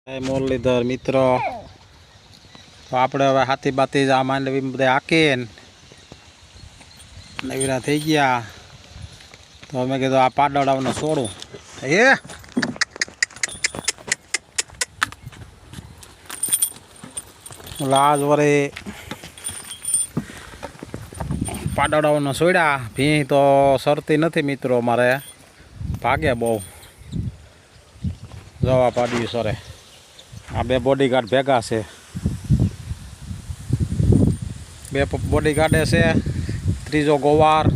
મુરલીધર મિત્રો, તો આપણે હવે હાથી બાતી જ આ માંડવી બધા હાકીને નવીરા થઈ ગયા. તો અમે કીધું આ પાડોડાવને છોડું આજ વરે પાડોડાવને છોડ્યા. ભીં તો સરતી નથી મિત્રો, મારે ભાગે બહુ જવા પાડ્યું સરે. આ બે બોડીગાર્ડ ભેગા છે, બે બોડીગાર્ડે છે. ત્રીજો ગોવાર,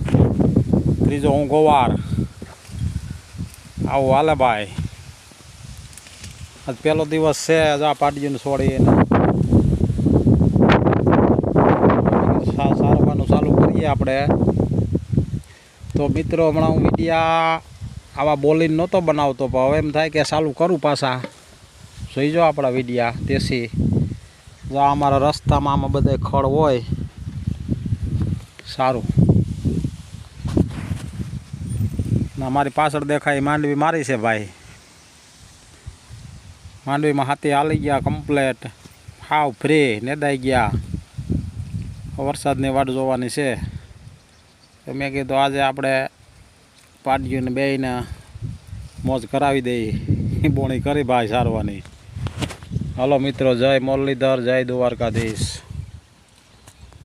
ત્રીજો હું ગોવાર. આવું હાલે ભાઈ. આજ પહેલો દિવસ છે જા પાડીને છોડીને સારવાનું ચાલુ કરીએ આપણે. તો મિત્રો હમણાં હું વિડીયા આવા બોલીને નહોતો બનાવતો, પણ હવે એમ થાય કે ચાલુ કરું પાછા. જોઈજો આપણા વિડીયા દેશી. અમારા રસ્તામાં આમાં બધે ખડ હોય સારું. મારી પાછળ દેખાય માંડવી મારી છે ભાઈ. માંડવીમાં હાથી હાલી ગયા કમ્પ્લેટ, હાવ ફ્રી નેદાઈ ગયા. વરસાદની વાટ જોવાની છે. તો મેં કીધું આજે આપણે પાડ્યું ને બેયને મોજ કરાવી દઈએ, બોણી કરી ભાઈ સારવાની. હાલો મિત્રો, જય મુરલીધર, જય દ્વારકાધીશ.